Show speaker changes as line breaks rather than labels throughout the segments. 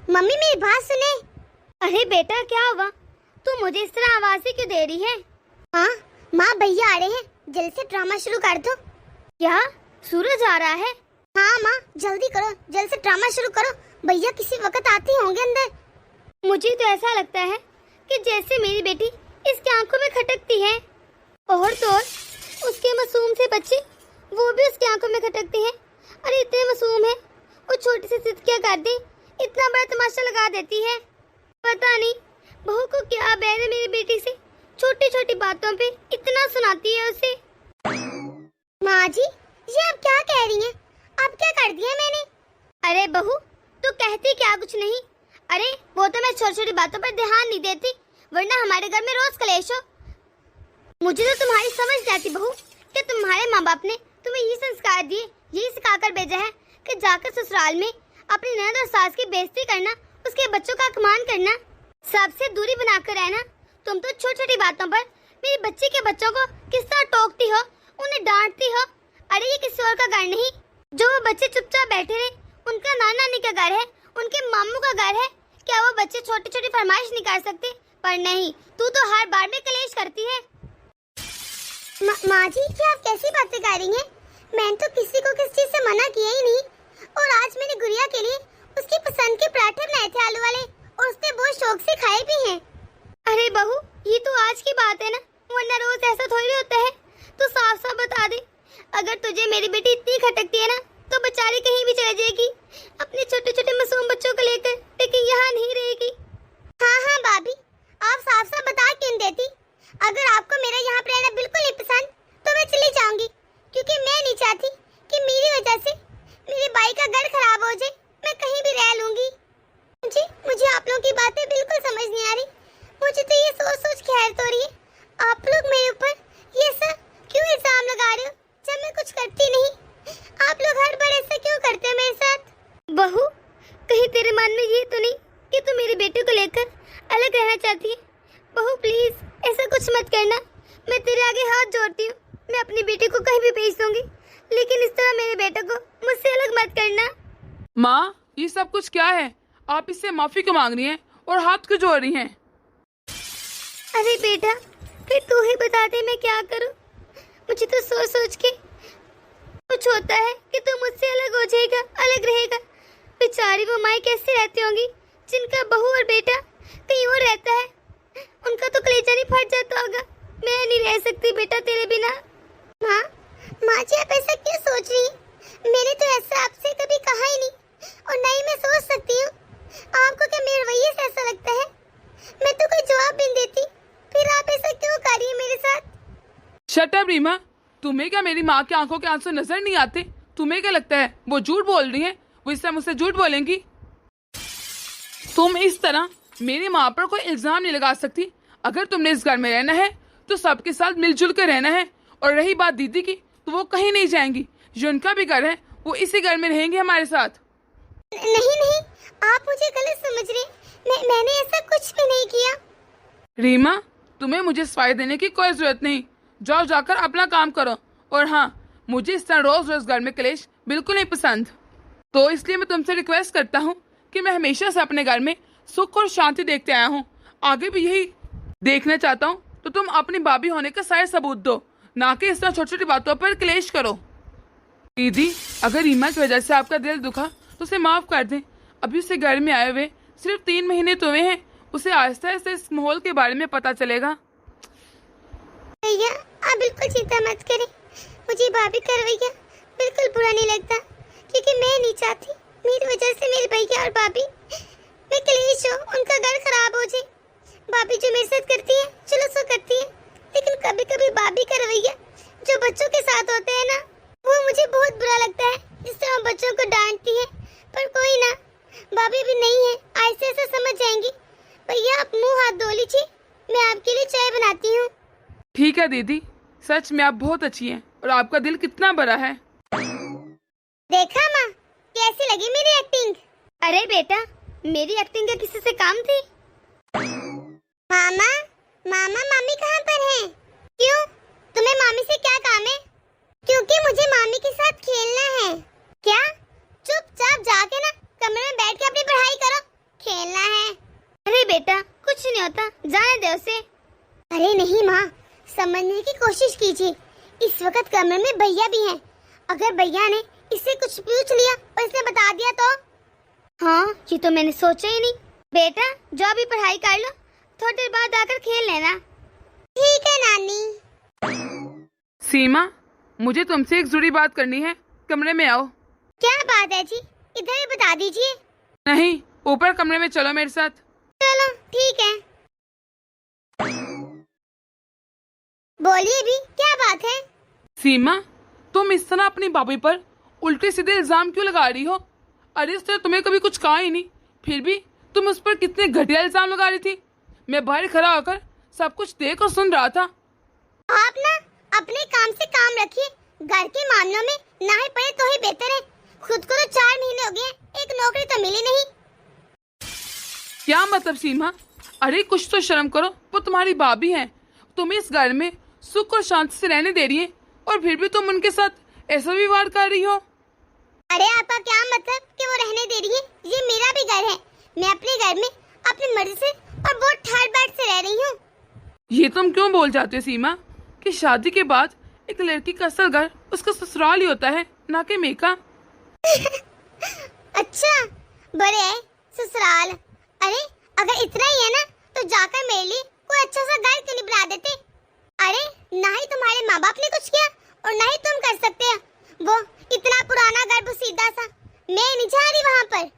Mummy मेरी बात सुने।
अरे बेटा क्या हुआ? तू मुझे इस तरह आवाज़ें क्यों दे रही है?
माँ भैया आ रहे हैं, जल्दी से ड्रामा शुरू कर दो।
क्या सूरज आ रहा है?
हाँ माँ जल्दी करो, जल्दी से ड्रामा शुरू करो, भैया किसी वक्त आते होंगे अंदर।
मुझे तो ऐसा लगता है कि जैसे मेरी बेटी इसकी आंखों में खटकती है, और तो और उसके मासूम से बच्चे वो भी उसकी आंखों में खटकते हैं। अरे इतने मासूम है, वो छोटी सी जिद क्या कर दी, इतना बड़ा तमाशा लगा देती है। पता नहीं बहू को क्या बैर है मेरी बेटी से, छोटी छोटी बातों पे इतना सुनाती है उसे।
माँ जी ये आप क्या कह रही हैं? आप क्या कर दिया मैंने?
अरे बहू तू कहती क्या कुछ नहीं। अरे वो तो मैं छोटी छोटी बातों पर ध्यान नहीं देती, वरना हमारे घर में रोज कलेश हो। मुझे तो तुम्हारी समझ नहीं आती बहू कि तुम्हारे माँ बाप ने तुम्हें यही संस्कार दिए, यही सिखाकर भेजा है कि जाकर ससुराल में अपनी ननद और सास की बेइज्जती करना, उसके बच्चों का अपमान करना, सबसे दूरी बनाकर रहना। तुम तो छोटी छोटी बातों पर मेरी बच्ची के बच्चों को किस तरह टोकती हो, उन्हें डांटती हो। अरे ये किसी और का घर नहीं, जो वो बच्चे चुपचाप बैठे रहे, उनका नाना नानी का घर है, उनके मामू का घर है। क्या वो बच्चे छोटी छोटी फरमाइश नहीं कर सकते? पर नहीं, तू तो हर बार में कलेश करती है।
माँ जी क्या आप कैसी बातें कर रही हैं? मैंने तो किसी को किस चीज से मना किया ही नहीं। और आज मैंने गुड़िया के लिए उसकी पसंद के पराठे बनाए थे आलू वाले, और उसने बहुत शौक से खाए भी हैं।
अरे बहू ये तो आज की बात है ना, वरना रोज ऐसा थोड़ी होता है। तो साफ साफ बता दे, अगर तुझे मेरी बेटी इतनी खटकती है ना तो बेचारी कहीं भी चली जाएगी, अपने छोटे छोटे मासूम बच्चों को लेकर, लेकिन यहाँ नहीं रहेगी।
हाँ भाभी आप साफ साफ बता क्यों देती? अगर आपको मेरा यहाँ पर रहना बिल्कुल नहीं पसंद तो मैं चली जाऊंगी, क्योंकि मैं नहीं चाहती कि मेरी वजह से मेरे भाई का घर खराब हो जाए। मैं कहीं भी रह लूंगी। मुझे आप लोगों की बातें बिल्कुल समझ नहीं आ रही। मुझे तो ये सोच सोच खैर तो रही है, आप लोग मेरे ऊपर ये सब क्यों इल्जाम लगा रहे हो जब मैं कुछ करती नहीं? आप लोग हर बार ऐसा क्यों करते हैं मेरे साथ?
बहू कहीं तेरे मन में ये तो नहीं कि तू मेरी बेटी को लेकर अलग रहना चाहती है? बहू प्लीज ऐसा कुछ मत करना, मैं तेरे आगे हाथ जोड़ती हूँ। मैं अपनी बेटी को कहीं भी भेज दूंगी, लेकिन इस तरह मेरे बेटे को मुझसे अलग मत करना।
माँ ये सब कुछ क्या है? आप इससे माफी क्यों मांग रही हैं और हाथ क्यों जोड़ रही हैं?
अरे बेटा फिर तू ही बता दे मैं क्या करूं। मुझे तो सोच सोच के कुछ होता है कि तू मुझसे अलग हो जाएगा, अलग रहेगा। बेचारी वो माँ कैसे रहती होंगी जिनका बहू और बेटा कहीं और रहता है, उनका तो कलेजा नहीं फट जाता होगा। मैं नहीं रह सकती बेटा तेरे बिना।
माँ जी आप ऐसा क्यों सोच रही हैं? मैंने तो ऐसा आपसे कभी कहा ही नहीं, और नहीं मैं सोच सकती हूँ। आपको क्या मेरे रवैये से ऐसा लगता है? मैं तो कोई जवाब भी नहीं देती, फिर आप ऐसा क्यों कर रही हैं मेरे साथ?
शट अप रीमा, तुम्हें क्या मेरी माँ की आंखों के आंसू नजर नहीं आते? तुम्हें क्या लगता है वो झूठ बोल रही है? वो इससे मुझसे झूठ बोलेंगी? तुम इस तरह मेरी माँ पर कोई इल्जाम नहीं लगा सकती। अगर तुमने इस घर में रहना है तो सबके साथ मिलजुल कर रहना है। और रही बात दीदी की, तो वो कहीं नहीं जाएंगी, जो उनका भी घर है वो इसी घर में रहेंगे हमारे साथ।
नहीं आप मुझे गलत समझ रहे हैं। मैंने ऐसा कुछ भी नहीं किया।
रीमा तुम्हें मुझे सफाई देने की कोई जरूरत नहीं, जाओ जाकर अपना काम करो। और हाँ, मुझे इस तरह रोज रोज घर में क्लेश बिल्कुल नहीं पसंद। तो इसलिए मैं तुमसे रिक्वेस्ट करता हूँ कि मैं हमेशा से अपने घर में सुख और शांति देखते आया हूँ, आगे भी यही देखना चाहता हूँ। तो तुम अपनी भाभी होने का सारे सबूत दो, ना कि इस तरह छोटी छोटी बातों पर क्लेश करो। दीदी अगर रीमा की वजह से आपका दिल दुखा तो उसे माफ कर दें। अभी उसे घर में आए हुए सिर्फ 3 महीने तो हुए हैं, उसे आहिस्ता आहिस्ता इस माहौल के बारे में पता चलेगा।
भैया आप बिल्कुल चिंता मत करें, मुझे भाभी का रवैया बिल्कुल बुरा नहीं लगता, क्योंकि मैं नहीं चाहती मेरी वजह से मेरे भैया और भाभी में कलेश हो, उनका घर खराब हो जाए। भाभी जो मेरे साथ करती है चलो सो करती है, लेकिन कभी कभी भाभी का रवैया जो बच्चों के साथ होते हैं ना, वो मुझे बहुत बुरा लगता है। जिस तरह बच्चों को डांटती है, पर कोई ना, भाभी भी नहीं है, ऐसे ऐसे समझ जाएंगी। भैया आप मुंह हाथ धो लीजिए, मैं आपके लिए चाय बनाती हूँ।
ठीक है दीदी, सच में आप बहुत अच्छी हैं और आपका दिल कितना बड़ा है।
देखा माँ कैसी लगी मेरी एक्टिंग?
अरे बेटा मेरी एक्टिंग का किसी से काम थी?
मामा मामी कहाँ पर हैं? क्यों तुम्हें मामी से क्या काम है? क्योंकि मुझे मामी के साथ खेलना है। क्या? चुपचाप जाके ना कमरे में बैठ के अपनी पढ़ाई करो, समझने की कोशिश कीजिए। इस वक्त कमरे में भैया भी हैं। अगर भैया ने इससे कुछ पूछ लिया और इसने बता दिया तो?
हाँ, ये तो मैंने सोचा ही नहीं। बेटा जो अभी पढ़ाई कर लो, थोड़ी देर बाद आकर खेल लेना।
ठीक है नानी।
सीमा, मुझे तुमसे एक जरूरी बात करनी है, कमरे में आओ।
क्या बात है जी, इधर ही बता दीजिए।
नहीं, ऊपर कमरे में चलो मेरे साथ।
चलो ठीक है। बोलिए भी, क्या बात है?
सीमा, तुम इस तरह अपनी भाभी पर उल्टे सीधे इल्जाम क्यों लगा रही हो? अरे उसने तुम्हें कभी कुछ कहा ही नहीं, फिर भी तुम उस पर कितने घटिया इल्जाम लगा रही थी। मैं बाहर खड़ा होकर सब कुछ देख और सुन रहा था।
आप ना अपने काम से काम रखिए। घर के मामलों में ना ही पड़े तो ही बेहतर है। खुद को तो 4 महीने हो गए, एक नौकरी तो मिली नहीं।
क्या मतलब सीमा? अरे कुछ तो शर्म करो, वो तुम्हारी भाभी हैं। तुम इस घर में सुख और शांति से रहने दे रही है और फिर भी तुम उनके साथ ऐसा व्यवहार कर रही हो।
अरे आपका क्या मतलब कि वो रहने दे रही है? ये मेरा भी घर है। मैं अपने घर में अपनी मर्जी से और बहुत ठाट बाट से रह रही हूँ।
ये तुम क्यों बोल जाते हो सीमा कि शादी के बाद एक लड़की का असल घर उसका ससुराल ही होता है, ना कि मेका।
अच्छा, बड़े है ससुराल। अरे अगर इतना ही है ना तो जाकर मेरे लिए कोई अच्छा सा घर क्यों नहीं बना देते? अरे ना ही तुम्हारे माँ बाप ने कुछ किया और ना ही तुम कर सकते हो। वो इतना पुराना घर, वो सीधा सा। मैं नहीं जा रही वहाँ पर।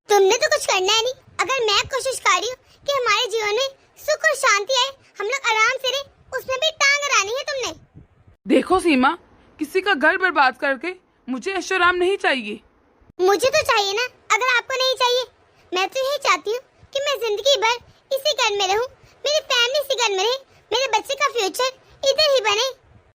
तुमने तो कुछ करना है नहीं। अगर मैं कोशिश कर रही हूँ कि हमारे जीवन में सुख और शांति आए, हम लोग आराम से रहे, उसमें भी टांग अड़ानी है तुमने।
देखो सीमा, किसी का घर बर्बाद करके मुझे ऐशो आराम नहीं चाहिए।
मुझे तो चाहिए ना, अगर आपको नहीं चाहिए। मैं तो यही चाहती हूँ कि मैं जिंदगी भर इसी घर में रहूँ, मेरी फैमिली इसी घर में रहे, मेरे बच्चे का फ्यूचर इधर ही बने।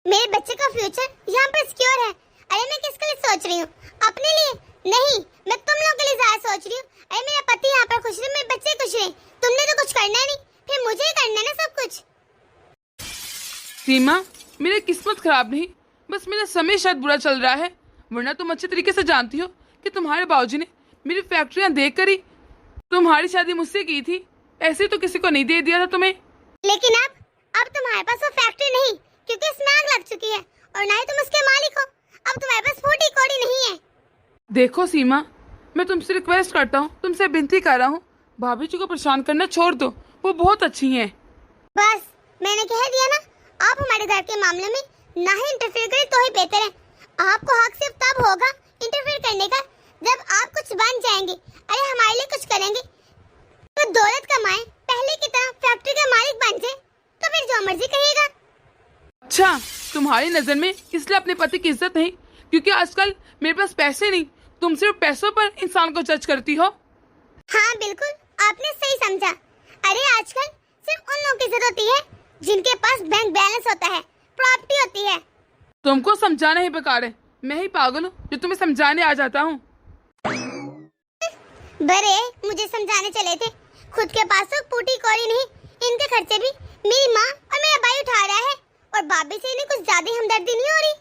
मेरे बच्चे का फ्यूचर यहाँ पर सिक्योर है। अरे मैं किसके लिए सोच रही हूँ? अपने लिए नहीं, मैं तुम लोगों के लिए ज्यादा सोच रही हूँ। अरे मेरा पति यहाँ पर खुश रहे, मेरे बच्चे खुश रहे। तुमने तो कुछ करना नहीं, फिर मुझे ही करना है ना सब कुछ।
सीमा, मेरी किस्मत खराब नहीं, बस मेरा समय शायद बुरा चल रहा है। वरना तुम अच्छे तरीके से जानती हो कि तुम्हारे बाबूजी ने मेरी फैक्ट्रियां देखकर ही तुम्हारी शादी मुझसे की थी। ऐसे तो किसी को नहीं दे दिया था तुम्हें।
लेकिन अब तुम्हारे पास वो फैक्ट्री नहीं, क्योंकि इसमें आग लग चुकी है, और ना ही तुम उसके मालिक हो। अब तुम्हारे पास फूटी कौड़ी नहीं है।
देखो सीमा, मैं तुमसे रिक्वेस्ट करता हूँ, तुमसे विनती कर रहा हूँ, भाभी जी को परेशान करना छोड़ दो। वो बहुत अच्छी हैं।
बस मैंने कह दिया ना, आप हमारे घर के मामले में ना ही इंटरफेयर करें तो ही बेहतर है। आपको हक सिर्फ तब होगा इंटरफेयर करने का जब आप कुछ बन जाएंगे। अरे हमारे लिए कुछ करेंगे तो दौलत कमाए, पहले की तरह फैक्ट्री का मालिक बन जाए, तो फिर जो मर्जी कहिएगा।
अच्छा, तुम्हारी नजर में इसलिए अपने पति की इज्जत नहीं क्योंकि आजकल मेरे पास पैसे नहीं, तुम सिर्फ पैसों पर इंसान को जज करती हो।
हाँ बिल्कुल, आपने सही समझा। अरे आजकल सिर्फ उन लोगों की इज्जत होती है जिनके पास बैंक बैलेंस होता है, प्रॉपर्टी होती है।
तुमको समझाना ही बेकार है। मैं ही पागल हूँ जो तुम्हें समझाने आ जाता हूँ।
बड़े मुझे समझाने चले थे, खुद के पास तो फूटी कौड़ी नहीं। इनके खर्चे भी मेरी माँ और मेरा भाई उठा रहा है, और बाबी से इन्हें कुछ ज्यादा हमदर्दी नहीं हो रही।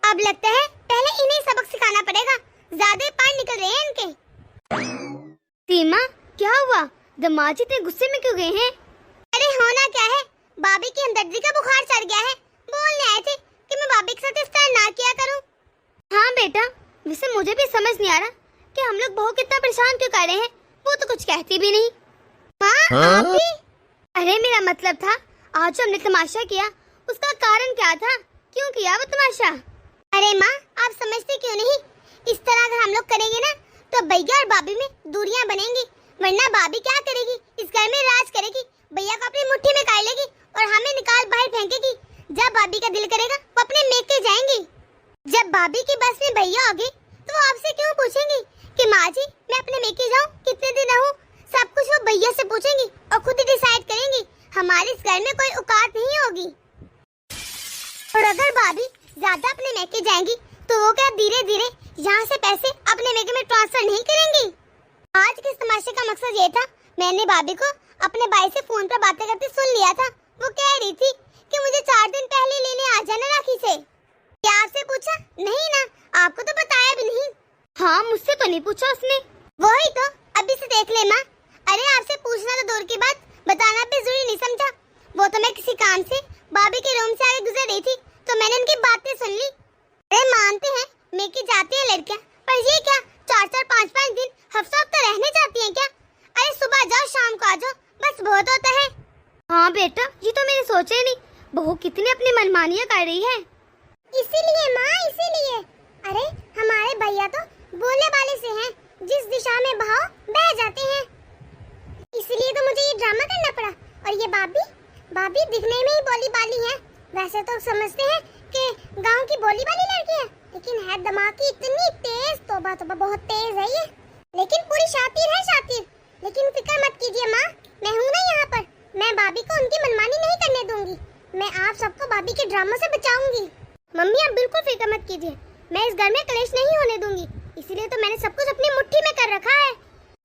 अब लगता है पहले इन्हें सबक सिखाना पड़ेगा, ज्यादा पार निकल रहे हैं इनके।
सीमा, क्या हुआ? दमाजी इतने गुस्से में क्यों गए हैं?
अरे होना क्या है, बाबी की हमदर्दी का बुखार चढ़ गया है। बोलने आए थे कि मैं बाबी के साथ इस तरह ना किया करूं।
हाँ बेटा, वैसे मुझे भी समझ नहीं आ रहा कि हम लोग बहू कितना परेशान क्यों कर रहे हैं। वो तो कुछ कहती भी नहीं।
माँ आप भी?
अरे मेरा मतलब था, आज जो हमने तमाशा किया उसका कारण क्या था? क्यों किया वो तमाशा?
अरे माँ, आप समझते क्यों नहीं? इस तरह अगर हम लोग करेंगे ना तो भैया और भाभी में दूरियां बनेंगी। वरना भाभी क्या करेगी, इस घर में राज करेगी, भैया को अपनी मुट्ठी में कर लेगी और हमें निकाल बाहर फेंकेगी। जब भाभी का दिल करेगा वो अपने मेके जाएंगी। जब भाभी की बस में भैया होगी तो वो आपसे क्यों पूछेंगी कि माँ जी मैं अपने मेके जाऊँ, कितने दिन रहूँ? सब कुछ वो भैया से पूछेंगी और खुद ही डिसाइड करेंगी। हमारे इस घर में कोई औकात नहीं होगी। और अगर भाभी ज्यादा अपने मेके जाएंगी तो वो क्या धीरे धीरे यहाँ से पैसे अपने मेके में ट्रांसफर नहीं करेंगी? आज के इस तमाशे का मकसद ये था, मैंने भाभी को अपने भाई से फोन पर बातें करते सुन लिया था। वो कह रही थी कि मुझे 4 दिन पहले लेने आ जाना राखी से। क्या आपसे पूछा? नहीं ना, आपको तो बताया भी नहीं।
हाँ, मुझसे तो नहीं पूछा उसने।
वही तो, अभी से देख ले माँ। अरे आपसे पूछना तो दूर की बात, बताना भी जरूरी नहीं समझा। वो तो मैं किसी काम से भाभी के रूम से आगे गुजर रही थी तो मैंने उनकी बातें सुन ली। अरे मानते हैं मेके जाती है लड़कियां, पर ये क्या 4-4 5-5 दिन हफ्ता रहने जाती हैं क्या? अरे सुबह जाओ शाम को आ जाओ, बस बहुत होता है।
हाँ बेटा, ये तो मैंने सोचा ही नहीं, बहू कितनी अपनी मनमानियाँ कर रही है।
इसीलिए माँ, इसीलिए। अरे हमारे भैया तो बोले वाले से हैं, जिस दिशा में बहाव बह जाते हैं। इसलिए तो मुझे ये ड्रामा करना पड़ा। और ये भाभी दिखने में ही बोली वाली है, वैसे तो समझते हैं कि गांव की बोली वाली लड़की है, लेकिन है दिमाग की इतनी तेज, तौबा तौबा बहुत तेज है ये। लेकिन पूरी शातिर है, शातिर। लेकिन फिक्र मत कीजिए माँ, मैं हूँ ना यहाँ पर। मैं भाभी को उनकी मनमानी नहीं करने दूंगी। मैं आप सबको भाभी के ड्रामा से बचाऊंगी। मम्मी आप बिल्कुल फिक्र मत कीजिए, मैं इस घर में कलेश नहीं होने दूंगी। इसीलिए तो मैंने सब कुछ अपनी मुट्ठी में कर रखा है।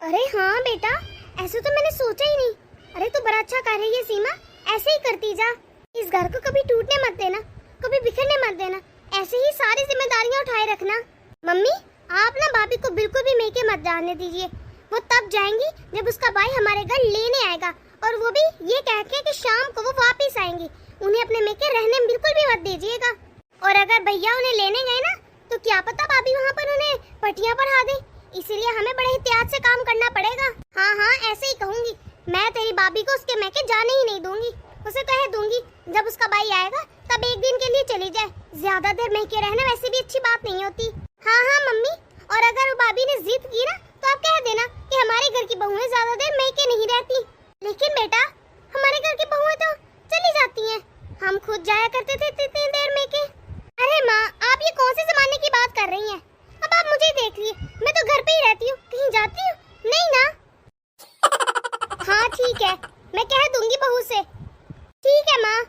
अरे हाँ बेटा, ऐसे तो मैंने सोचा ही नहीं। अरे तू बड़ा अच्छा कर रही है सीमा, ऐसे ही करती जा। इस घर को कभी टूटने मत देना, कभी बिखरने मत देना, ऐसे ही सारी जिम्मेदारियां उठाए रखना। मम्मी आप ना भाभी को बिल्कुल भी मेके मत जाने दीजिए। वो तब जाएंगी जब उसका भाई हमारे घर लेने आएगा, और वो भी ये कह के कि शाम को वो वापस आएंगी। उन्हें अपने मेके रहने में बिल्कुल भी मत दीजिएगा। और अगर भैया उन्हें लेने गए ना, तो क्या पता भाभी वहाँ पर उन्हें पटियां पढ़ा दे। इसीलिए हमें बड़े एहतियात से काम करना पड़ेगा। हाँ ऐसे ही कहूँगी। मैं तेरी भाभी को उसके मेके जाने ही नहीं दूंगी। उसे कह दूंगी जब उसका भाई आएगा तब एक दिन के लिए चली जाए। ज्यादा देर मेके रहना वैसे भी अच्छी बात नहीं होती। हाँ मम्मी, और अगर वो भाभी ने जिद की ना, तो आप कह देना कि हमारे घर की बहुएं ज्यादा देर मेके नहीं रहती। लेकिन बेटा हमारे घर की बहुएं तो चली जाती हैं, हम खुद जाया करते थे इतनी देर मेके। अरे माँ आप ये कौन से जमाने की बात कर रही हैं? अब आप मुझे देख लिए, मैं तो घर पे ही रहती हूँ, कहीं जाती हूँ नहीं ना। हाँ ठीक है, मैं कह दूंगी बहू से। ठीक है माँ।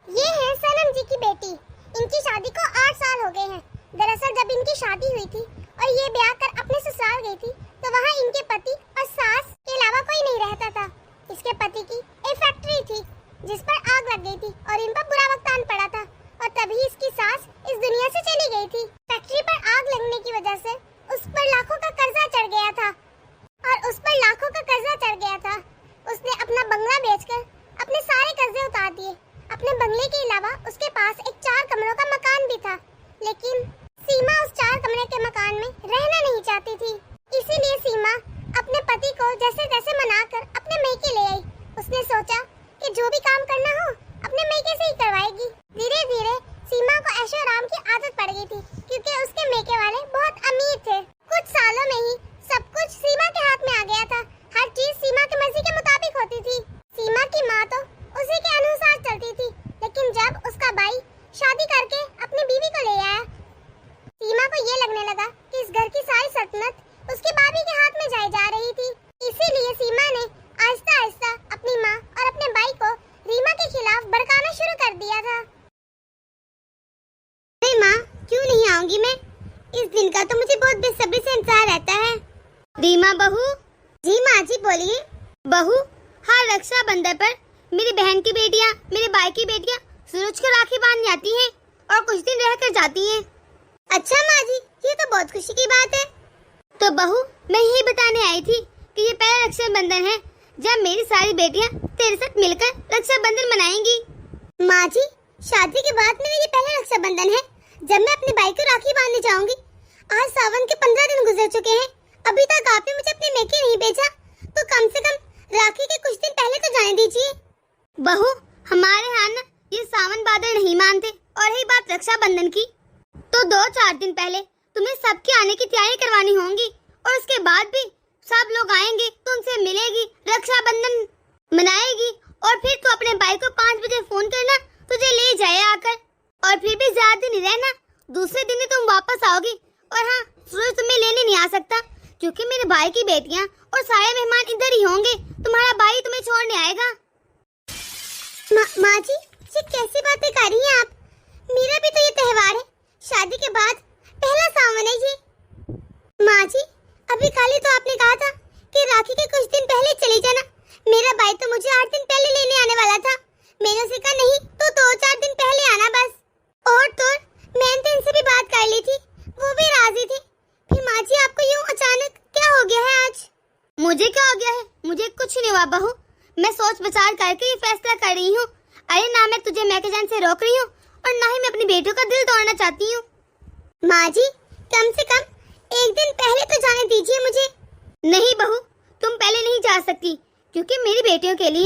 ये है सनम जी की बेटी, इनकी शादी को 8 साल हो गए हैं। दरअसल जब इनकी शादी हुई थी और ये ब्याह कर अपने ससुराल गई थी, तो वहाँ इनके पति और सास के अलावा कोई नहीं रहता था। इसके पति की एक फैक्ट्री थी जिस पर आग लग गई थी और इन पर बुरा वक्त आन पड़ा था, और तभी इसकी सास इस दुनिया से चली गई थी। फैक्ट्री पर आग लगने की वजह से उस पर लाखों का कर्जा चढ़ गया था, उसने अपना बंगला बेचकर अपने सारे कर्जे उतार दिए। अपने बंगले के अलावा उसके पास एक 4 कमरों का मकान भी था, लेकिन सीमा उस 4 कमरे के मकान में रहना नहीं चाहती थी। इसीलिए सीमा अपने पति को जैसे तैसे मनाकर अपने मेके ले आई। उसने सोचा कि जो भी काम करना हो अपने मेके से ही करवाएगी। धीरे धीरे सीमा को ऐशो आराम की आदत पड़ गई थी, क्योंकि उसके मेके वाले बहुत अमीर थे। कुछ सालों में ही सब कुछ सीमा के हाथ में आ गया था। हर चीज सीमा की मर्जी के मुताबिक होती थी। सीमा की माँ तो उसी के अनुसार चलती थी, लेकिन जब उसका भाई शादी करके अपनी बीवी को ले आया, सीमा को ये लगने लगा कि इस घर की सारी सल्तनत उसकी भाभी के हाथ में जाई जा रही थी। इसीलिए सीमा ने आहिस्ता आहिस्ता अपनी माँ और अपने भाई को रीमा के खिलाफ भड़काना शुरू कर दिया था। अरे माँ क्यों नहीं आऊंगी मैं? इस दिन का तो मुझे बहुत बेसब्री से इंतजार रहता है।
रीमा बहू।
जी माँ जी बोलिए।
बहू हर रक्षाबंधन पर मेरी बहन की बेटियाँ, मेरे भाई की बेटियाँ सूरज को राखी बांधने आती हैं और कुछ दिन रहकर जाती हैं।
अच्छा माँ जी, ये तो बहुत खुशी की बात है।
तो बहू मैं यही बताने आई थी कि ये पहला रक्षाबंधन है जब मेरी सारी बेटियाँ तेरे साथ मिलकर रक्षाबंधन मनाएंगी।
माँ जी शादी के बाद मेरा ये पहला रक्षाबंधन है जब मैं अपने भाई को राखी बांधने जाऊंगी। आज सावन के 15 दिन गुजर चुके हैं, अभी तक आपने मुझे अपने मेके नहीं भेजा, तो कम से कम राखी के कुछ दिन पहले तो जाने दीजिए।
बहू हमारे यहाँ न ये सावन बादल नहीं मानते, और रही बात रक्षाबंधन की, तो 2-4 दिन पहले तुम्हें सबके आने की तैयारी करवानी होंगी, और उसके बाद भी सब लोग आएंगे, तुमसे मिलेगी, रक्षाबंधन मनाएगी, और फिर तू अपने भाई को 5 बजे फोन करना, तुझे ले जाए आकर। और फिर भी ज्यादा दिन नहीं रहना, दूसरे दिन ही तुम वापस आओगी। और हाँ सूरज तुम्हें लेने नहीं आ सकता, क्योंकि मेरे भाई की बेटियाँ और सारे मेहमान इधर ही होंगे, तुम्हारा भाई तुम्हें छोड़ने आएगा।
माँ जी ये कैसी बातें कर रही हैं आप? मेरा भी तो ये त्योहार है, शादी के बाद पहला सावन है ये। माँ जी अभी कल ही तो आपने कहा था कि राखी के कुछ दिन पहले चली जाना। मेरा भाई तो मुझे 8 दिन पहले लेने आने वाला था। मैंने उसे कहा नहीं तो 2-4 दिन पहले आना बस। और तो मैंने तो इनसे भी बात कर ली थी, वो भी राजी थी। फिर माँ जी आपको यूँ अचानक क्या हो गया है आज?
मुझे क्या हो गया है? मुझे कुछ नहीं हुआ बहू, मैं सोच विचार करके ये फैसला कर रही हूँ। अरे ना मैं तुझे मैके जान से रोक रही हूँ और ना ही मैं अपनी बेटियों का दिल तोड़ना चाहती हूँ।
माँ जी, कम से कम एक दिन पहले तो जाने दीजिए मुझे।
नहीं बहू, तुम पहले नहीं जा सकती, क्योंकि मेरी बेटियों के लिए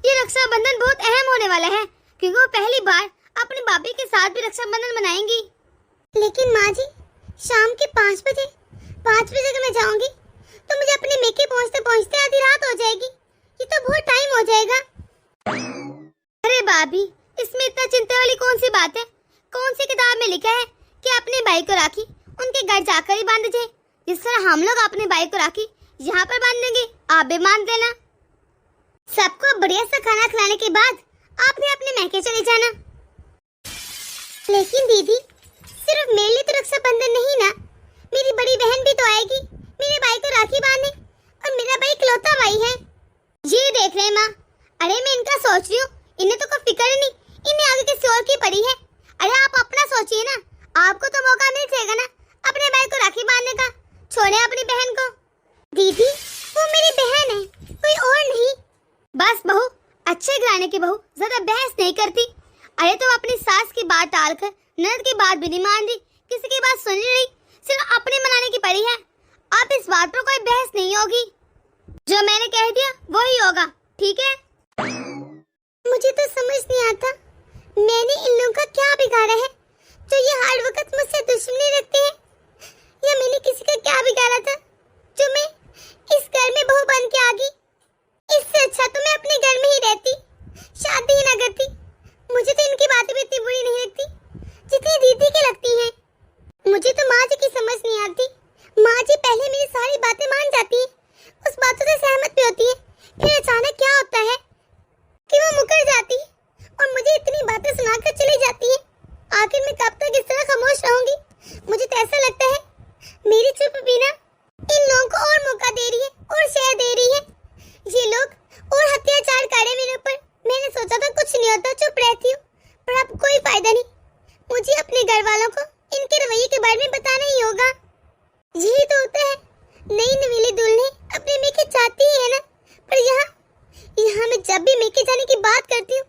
ये रक्षाबंधन बहुत अहम होने वाला है, क्योंकि वो पहली बार अपने बाबी के साथ भी रक्षाबंधन मनाएंगी।
लेकिन माँ जी, शाम के 5 बजे अगर मैं जाऊंगी तो मुझे अपने मेके पहुँचते पहुँचते आधी रात हो जाएगी। ये तो बहुत टाइम हो जाएगा।
अरे बाबी, इसमें इतना चिंता वाली कौन सी बात है? कौन सी किताब में लिखा है कि अपने भाई को राखी उनके घर जाकर ही बांध जाए? जिस तरह हम लोग अपने भाई को राखी यहाँ पर बांधेंगे, आप भी बांध देना।
सबको बढ़िया सा खाना खिलाने के बाद आप भी अपने मैके चले जाना। लेकिन दीदी, सिर्फ मेरे लिए तो रक्षाबंधन नहीं ना, मेरी बड़ी बहन भी तो आएगी मेरे भाई को राखी बांधने, और मेरा भाई इकलौता भाई है।
ये देख रहे माँ, अरे मैं इनका सोच रही हूँ, इन्हें तो कोई फिक्र नहीं, इन्हें आगे किसी और की पड़ी है। अरे आप अपना सोचिए ना, आपको तो मौका मिल जाएगा ना अपने भाई को राखी बांधने का। छोड़े अपनी बहन को।
दीदी, वो मेरी बहन है, कोई और नहीं।
बस बहू, अच्छे घराने की बहू ज्यादा बहस नहीं करती। अरे तुम अपनी सास की बात टालकर ननद की बात भी नहीं मान रही, किसी की बात सुन रही, सिर्फ अपने मनाने की पड़ी है। अब इस बात पर कोई बहस नहीं होगी, जो मैंने कह दिया वही होगा, ठीक है?
मुझे तो समझ नहीं आता मैंने इन लोगों का क्या बिगाड़ा है जो ये हर वक्त मुझसे दुश्मनी रखते हैं, या मैंने किसी का क्या बिगाड़ा था जो मैं इस घर में बहू बन के आ गई। इससे अच्छा तो मैं अपने घर में ही रहती, शादी ही ना करती। मुझे तो इनकी बातें भी इतनी बुरी नहीं लगती जितनी दीदी की लगती हैं। मुझे तो माँ जी की समझ नहीं आती। माँ जी पहले मेरी सारी बातें मान जाती हैं, उस बातों से सहमत भी होती है, फिर अचानक क्या होता है कि वो मुकर जाती है और मुझे इतनी बातें सुनाकर चली जाती है। आखिर मैं कब तक इस तरह खामोश रहूंगी? मुझे तो ऐसा लगता है मेरी चुप भी ना इन लोगों को और मौका दे रही है और शहर दे रही है। ये लोग और अत्याचार करे मेरे ऊपर। मैंने सोचा था कुछ नहीं होता, चुप रहती हूँ, पर अब कोई फायदा नहीं। मुझे अपने घर वालों को इनके रवैये के बारे में बताना ही होगा। यही तो होता है, नई नवेली दुल्हन अपने मेके चाहती है ना, पर यहाँ मैं जब भी मेके जाने की बात करती हूँ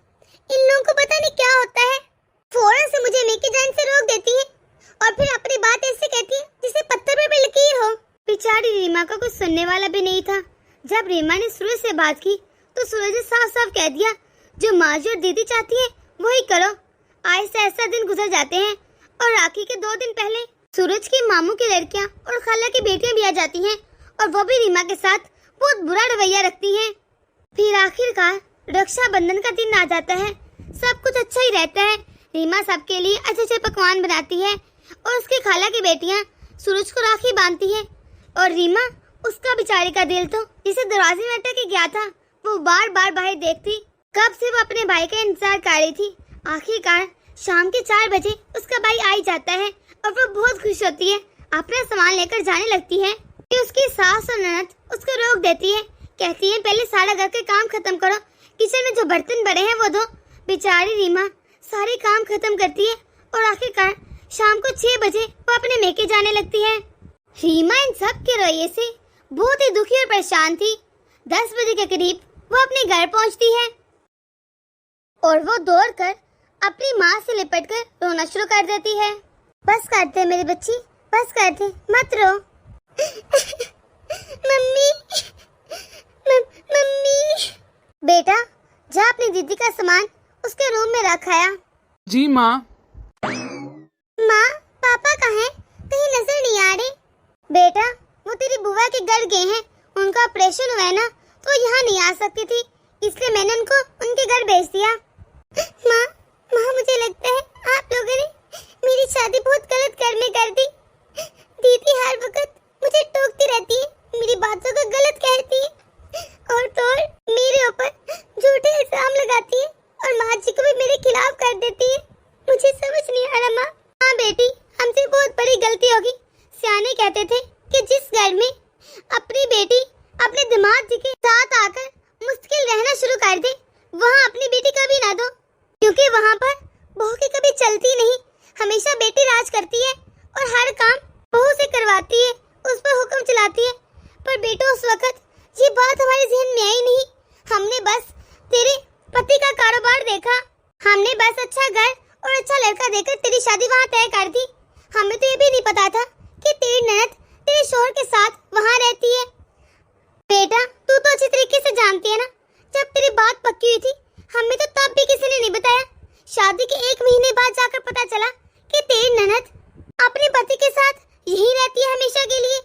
इन लोगों को पता नहीं क्या होता है, फौरन से मुझे मेके जाने से रोक देती है और फिर अपनी बात ऐसे कहती है जिसे पत्थर पर भी लकीर हो।
बेचारी रीमा का कुछ सुनने वाला भी नहीं था। जब रीमा ने सूरज से बात की तो सूरज ने साफ साफ कह दिया, जो माँ जी और दीदी चाहती है वही करो। ऐसा ऐसा दिन गुजर जाते हैं और राखी के 2 दिन पहले सूरज की मामू की लड़कियां और खाला की बेटियां भी आ जाती हैं, और वो भी रीमा के साथ बहुत बुरा रवैया रखती हैं। फिर आखिरकार रक्षाबंधन का दिन आ जाता है, सब कुछ अच्छा ही रहता है। रीमा सबके लिए अच्छे अच्छे पकवान बनाती है और उसकी खाला की बेटियां सूरज को राखी बांधती है, और रीमा, उसका बेचारी का दिल तो जिसे दरवाजे में अटक गया था, वो बार बार बाहर देखती, कब से वो अपने भाई का इंतजार कर रही थी। आखिरकार शाम के 4 बजे उसका भाई आ ही जाता है और वो बहुत खुश होती है, अपना सामान लेकर जाने लगती है कि उसकी सास और ननद उसको रोक देती है, कहती है पहले सारा घर के काम खत्म करो, किचन में जो बर्तन पड़े हैं वो दो। बेचारी रीमा सारे काम खत्म करती है और आखिरकार शाम को 6 बजे वो अपने मेके जाने लगती है। रीमा इन सब के रवैये से बहुत ही दुखी और परेशान थी। 10 बजे के करीब वो अपने घर पहुंचती है और वो दौड़कर अपनी माँ से लिपटकर रोना शुरू कर देती है।
बस कर दे मेरी बच्ची, बस कर दे, मत रो। Mummy, mummy. बेटा, जा अपनी दीदी का सामान उसके रूम में रखाया।
जी माँ।
माँ, पापा कहाँ हैं? कहीं नजर नहीं आ रहे। बेटा, वो तेरी बुआ के घर गए हैं, उनका ऑपरेशन हुआ है ना, तो यहाँ नहीं आ सकती थी, इसलिए मैंने उनको उनके घर भेज दिया। माँ, मुझे लगता है आप लोगों ने मेरी शादी बहुत गलत घर में कर दी। दीदी हर वक्त मुझे टोकती रहती है, मेरी बातों को गलत कहती है और तो और मेरे ऊपर झूठे इल्जाम लगाती है और माँ जी को भी मेरे खिलाफ कर देती है। मुझे समझ नहीं आ रहा माँ। हाँ बेटी, हमसे बहुत बड़ी गलती होगी। सियाने कहते थे कि जिस घर में अपनी बेटी अपने दामाद जी के साथ आकर मुश्किल रहना शुरू कर दे, वहाँ अपनी बेटी कभी ना दो, क्योंकि वहाँ पर बहू की कभी चलती नहीं, हमेशा बेटी राज करती है और हर काम बहू से करवाती है, उस पर हुक्म चलाती है। पर बेटो, उस वक्त ये बात हमारे जहन में आई नहीं, हमने बस तेरे पति का कारोबार देखा हमने बस अच्छा घर और अच्छा लड़का देकर तेरी शादी वहाँ तय कर दी। हमें तो ये भी नहीं पता था कि तेरी ननद तेरे शोहर के साथ वहाँ रहती है। बेटा तू तो अच्छी तरीके से जानती है ना, जब तेरी बात पक्की हुई थी हमें तो तब भी किसी ने नहीं बताया। शादी के 1 महीने बाद जाकर पता चला कि तेरी ननद अपने पति के साथ यहीं रहती है हमेशा के लिए।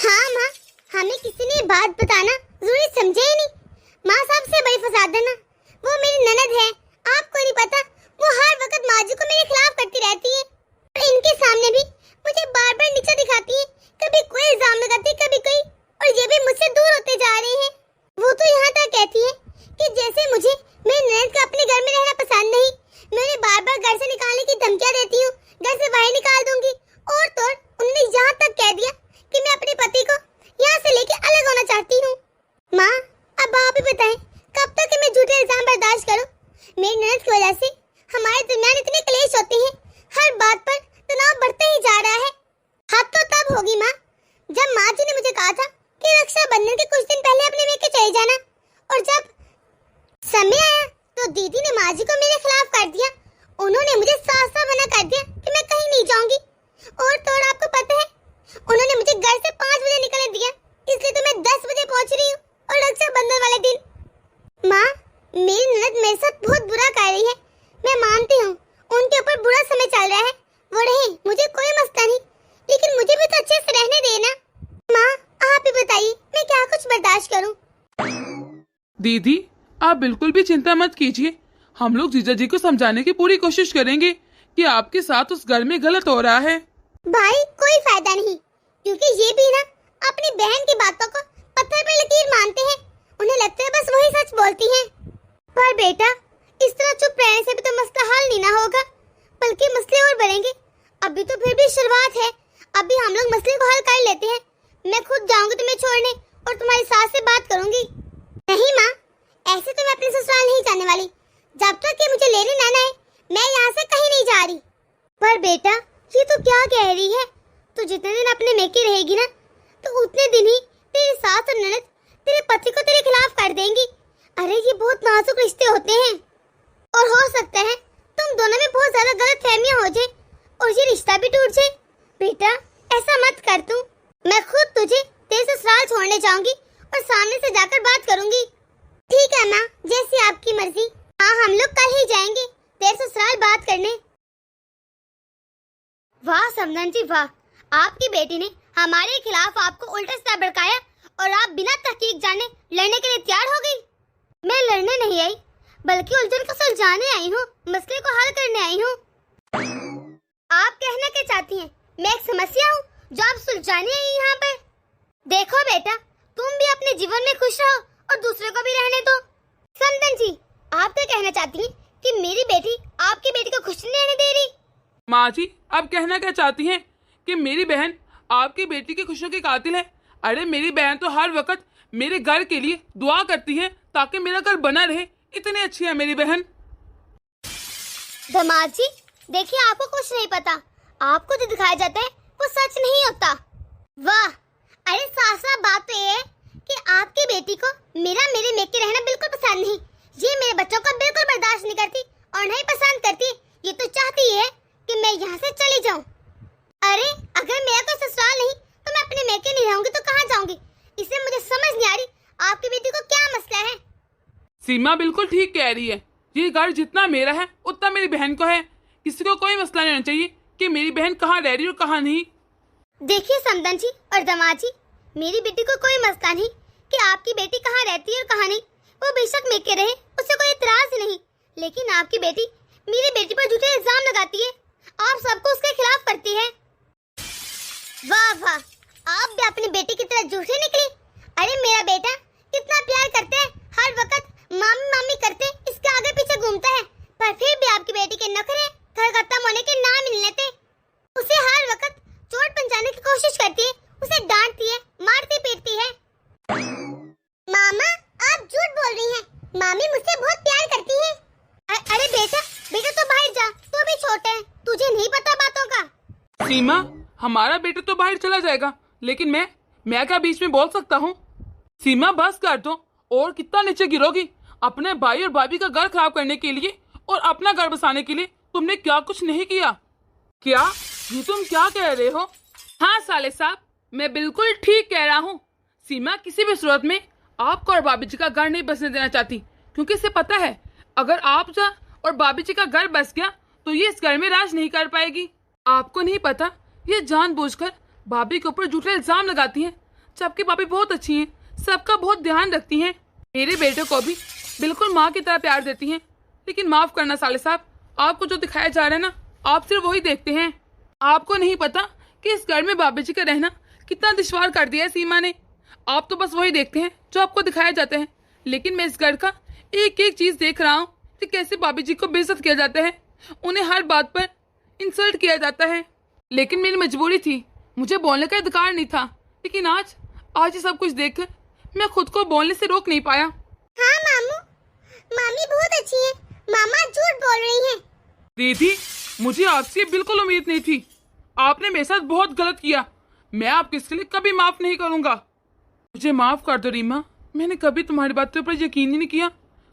हाँ माँ, हमें किसी ने बात बताना जरूरी समझे ही नहीं। माँ सबसे बड़ी फसाद है ना, वो मेरी ननद है, आपको नहीं पता। वो हर वक्त माँ जी को मेरे खिलाफ करती रहती है और इनके सामने भी मुझे बार बार नीचा दिखाती है। कभी कोई इल्जाम लगाती, कभी कोई, और ये भी मुझसे दूर होते जा रहे हैं। वो तो यहाँ तक कहती है कि जैसे मुझे मेरी ननद का अपने घर में रहना पसंद नहीं, मैं उन्हें बार बार घर से निकालने की धमकियाँ देती हूँ, घर से बाहर निकाल दूंगी। और तो उन्होंने यहाँ तक कह दिया कि मैं अपने पति को यहाँ से लेके अलग होना चाहती हूँ। माँ अब आप ही बताएं, कब तक मैं झूठे इल्जाम बर्दाश्त करूँ? मेरी ननद की वजह से हमारे दरमियान इतने क्लेश होते हैं, हर बात पर तनाव बढ़ते ही जा रहा है। हद तो तब होगी माँ जब माँ जी ने मुझे कहा था कि रक्षाबंधन के कुछ दिन पहले अपने मेके चले जाना, और जब समय आया तो दीदी ने माँ जी को मेरे खिलाफ कर दिया। उन्होंने मुझे साफ साफ मना कर दिया कि मैं कहीं नहीं जाऊंगी। और तो और आपको पता है, उन्होंने मुझे घर से 5 बजे निकलने दिया, इसलिए तो मैं 10 बजे पहुंच रही हूँ। और रक्षाबंधन वाले दिन माँ, मेरी ननद मेरे साथ बहुत बुरा कर रही है, मैं मानती हूँ। उनके ऊपर बुरा समय चल रहा है, वो रहे, मुझे कोई मसला नहीं, लेकिन मुझे भी तो अच्छे से रहने देना। माँ आप ही बताइए मैं क्या कुछ बर्दाश्त करूँ?
दीदी आप बिल्कुल भी चिंता मत कीजिए, हम लोग जीजा जी को समझाने की पूरी कोशिश करेंगे कि आपके साथ उस घर में गलत हो रहा है।
भाई कोई फायदा नहीं, क्योंकि ये भी ना अपनी बहन की बातों को पत्थर पे लकीर मानते हैं। उन्हें लगता है बस वही सच बोलती हैं। पर बेटा इस तरह चुप रहने से भी तो मसला हल नहीं ना होगा, बल्कि मसले और बढ़ेंगे। अभी तो फिर भी शुरुआत है, अभी हम लोग मसले को हल कर लेते हैं। मैं खुद जाऊंगी तुम्हें छोड़ने और तुम्हारी सास से बात करूंगी। नहीं माँ, ऐसे तो मैं अपने ससुराल नहीं जाने वाली, जब तक कि मुझे लेने ना आए मैं यहाँ से कहीं नहीं जा रही। पर बेटा ये तो क्या कह रही है, तू जितने दिन अपने मेके रहेगी ना तो उतने दिन ही तेरी सास और ननद तेरे पति को तेरे खिलाफ कर देंगी। अरे ये बहुत नाजुक रिश्ते होते हैं, और हो सकता है तुम दोनों में बहुत ज्यादा गलतफहमियां हो जाए और ये रिश्ता भी टूट जाए। बेटा ऐसा मत कर तू, मैं खुद तुझे तेरे ससुराल छोड़ने जाऊंगी और सामने से जाकर बात करूंगी। ठीक है माँ, जैसी आपकी मर्जी। हाँ हम लोग कल ही जाएंगे तेरे ससुराल बात करने।
वाह समदन जी वाह, आपकी बेटी ने हमारे खिलाफ आपको उल्टा सीधा भड़काया और आप बिना तहकीक जाने लड़ने के लिए तैयार हो गई। मैं लड़ने नहीं आई, बल्कि उलझन को सुलझाने आई हूँ, मसले को हल करने आई हूँ। आप कहना क्या चाहती हैं? मैं एक समस्या हूँ जो आप सुलझाने आई यहाँ पर? देखो बेटा, तुम भी अपने जीवन में खुश रहो और दूसरे को भी रहने दो। समदन जी आप क्या कहना चाहती हैं कि मेरी बेटी आपकी बेटी को खुश नहीं रहने दे रही?
माँ जी आप कहना क्या चाहती हैं कि मेरी बहन आपकी बेटी की खुशियों की कातिल है? अरे मेरी बहन तो हर वक्त मेरे घर के लिए दुआ करती है ताकि मेरा घर बना रहे, इतनी अच्छी है मेरी बहन।
दामाद जी देखिए, आपको कुछ नहीं पता, आपको जो दिखाया जाता है वो सच नहीं होता।
वाह, अरे साफ साफ बात तो ये है कि आपकी बेटी को मेरे मेके रहना बिल्कुल पसंद नहीं। ये मेरे बच्चों को बिल्कुल बर्दाश्त नहीं करती और नहीं पसंद करती। ये तो चाहती है कि मैं यहाँ से चली जाऊँ। अरे अगर मेरा कोई ससुराल नहीं तो मैं अपने मेके नहीं रहूंगी तो कहाँ जाऊंगी? इसलिए मुझे समझ नहीं आ रही आपकी बेटी को क्या मसला है।
सीमा बिल्कुल ठीक कह रही है, ये घर जितना मेरा है उतना मेरी बहन को है। किसी को कोई मसला नहीं होना चाहिए कि मेरी बहन कहाँ रह रही और कहाँ नहीं।
देखिए समदन जी और दामाद जी, मेरी बेटी को कोई मसला नहीं कि आपकी बेटी कहाँ रहती है और कहाँ नहीं। वो बेशक मेके रहे, उससे कोई इतराज नहीं, लेकिन आपकी बेटी मेरी बेटी पर झूठे इल्जाम लगाती है, आप सबको उसके खिलाफ करती है।
वाह वाह, आप भी अपनी बेटी की तरह झूठे निकली। अरे मेरा बेटा कितना प्यार करते हैं, हर वक्त मामी मामी करते इसके आगे पीछे घूमता है, पर फिर भी आपकी बेटी के नखरे घर खत्म होने के ना मिलने थे। उसे हर वक्त चोट पहुंचाने की कोशिश करती है, उसे डांटती है, मारती पीटती है। मामा आप झूठ बोल रही हैं, मामी मुझसे बहुत प्यार करती है। अरे बेटा बेटा तो बाहर जा, तू भी छोटा है, तुझे नहीं पता बातों का।
सीमा हमारा बेटा तो बाहर चला जाएगा, लेकिन मैं क्या बीच में बोल सकता हूँ? सीमा बस कर दो, और कितना नीचे गिरोगी? अपने भाई और भाभी का घर खराब करने के लिए और अपना घर बसाने के लिए तुमने क्या कुछ नहीं किया। क्या ये तुम क्या कह रहे हो? हाँ साले साहब, मैं बिल्कुल ठीक कह रहा हूँ। सीमा किसी भी सूरत में आपको और भाभी जी का घर नहीं बसने देना चाहती, क्योंकि इसे पता है अगर आप जा और भाभी जी का घर बस गया तो ये इस घर में राज नहीं कर पाएगी। आपको नहीं पता ये जानबूझकर भाभी के ऊपर झूठे इल्जाम लगाती हैं, जबकि भाभी बहुत अच्छी हैं, सबका बहुत ध्यान रखती हैं, मेरे बेटे को भी बिल्कुल माँ की तरह प्यार देती हैं। लेकिन माफ करना साले साहब, आपको जो दिखाया जा रहा है ना, आप सिर्फ वही देखते हैं। आपको नहीं पता कि इस घर में भाभी जी का रहना कितना दुश्वार कर दिया है सीमा ने। आप तो बस वही देखते हैं जो आपको दिखाया जाता है, लेकिन मैं इस घर का एक एक चीज देख रहा हूँ कि कैसे भाभी जी को बेइज्जत किया जाता है, उन्हें हर बात पर इंसल्ट किया जाता है। लेकिन मेरी मजबूरी थी, मुझे बोलने का अधिकार नहीं था। लेकिन आज ये सब कुछ देखकर मैं खुद को बोलने से रोक नहीं पाया।
हाँ मामू, मामी बहुत अच्छी है, मामा झूठ बोल रही हैं।
दीदी, मुझे आपसे बिल्कुल उम्मीद नहीं थी। आपने मेरे साथ बहुत गलत किया। मैं आपको इसके लिए कभी माफ नहीं करूंगा। मुझे माफ कर दो रीमा, मैंने कभी तुम्हारी बातों पर यकीन ही नहीं किया,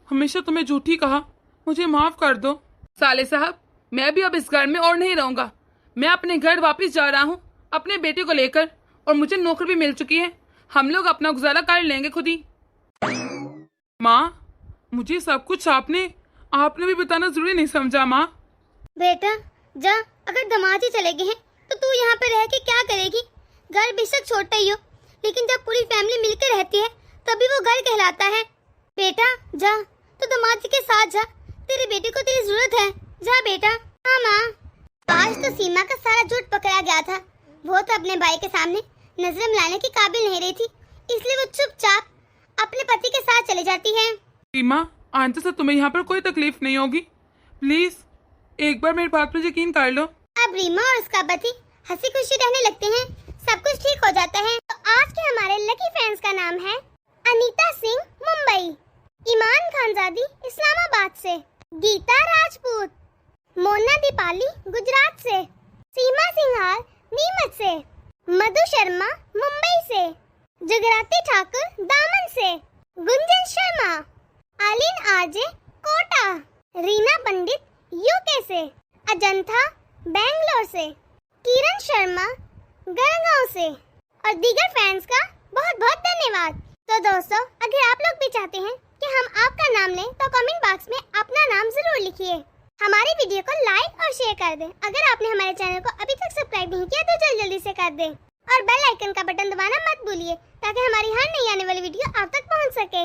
हमेशा तुम्हें झूठी कहा। मुझे माफ कर दो। साले साहब, मैं भी अब इस घर में और नहीं रहूंगा। मैं अपने घर वापस जा रहा हूँ अपने बेटे को लेकर, और मुझे नौकरी भी मिल चुकी है। हम लोग अपना गुजारा कर लेंगे खुद ही। माँ, मुझे सब कुछ आपने भी बताना जरूरी नहीं समझा। माँ
बेटा जा, अगर दामाद ही चले गए हैं तो तू यहाँ पे रह के क्या करेगी? घर बेशक छोटा ही हो, लेकिन जब पूरी फैमिली मिलकर रहती है तभी वो घर कहलाता है। बेटा जा, तो दामाद जी के साथ जा, तेरे बेटे को तेरी जरूरत है। जा बेटा। हाँ माँ।
आज तो सीमा का सारा झूठ पकड़ा गया था। वो तो अपने भाई के सामने नजर मिलाने की काबिल नहीं रही थी, इसलिए वो चुपचाप अपने पति के साथ चली जाती है।
सीमा, आंटी से तुम्हें यहाँ पर कोई तकलीफ नहीं होगी। प्लीज एक बार मेरी बात पर यकीन कर लो।
अब रीमा और उसका पति हंसी खुशी रहने लगते हैं, सब कुछ ठीक हो जाता है। तो आज के हमारे लकी फ्रेंड्स का नाम है अनीता सिंह मुंबई, ईमान खानजादी इस्लामाबाद से, गीता राजपूत, मोना दीपाली गुजरात से, सीमा सिंघार नीमच से, मधु शर्मा मुंबई से, जगराती ठाकुर दामन से, गुंजन शर्मा, आलिन आरजे कोटा, रीना पंडित यूके से, अजंता बेंगलोर से, किरण शर्मा गढ़गांव से, और दीगर फैंस का बहुत बहुत धन्यवाद। तो दोस्तों, अगर आप लोग भी चाहते हैं कि हम आपका नाम लें तो कमेंट बॉक्स में अपना नाम जरूर लिखिए। हमारी वीडियो को लाइक और शेयर कर दें। अगर आपने हमारे चैनल को अभी तक सब्सक्राइब नहीं किया तो जल्दी से कर दें, और बेल आइकन का बटन दबाना मत भूलिए ताकि हमारी हर नई आने वाली वीडियो आप तक पहुंच सके।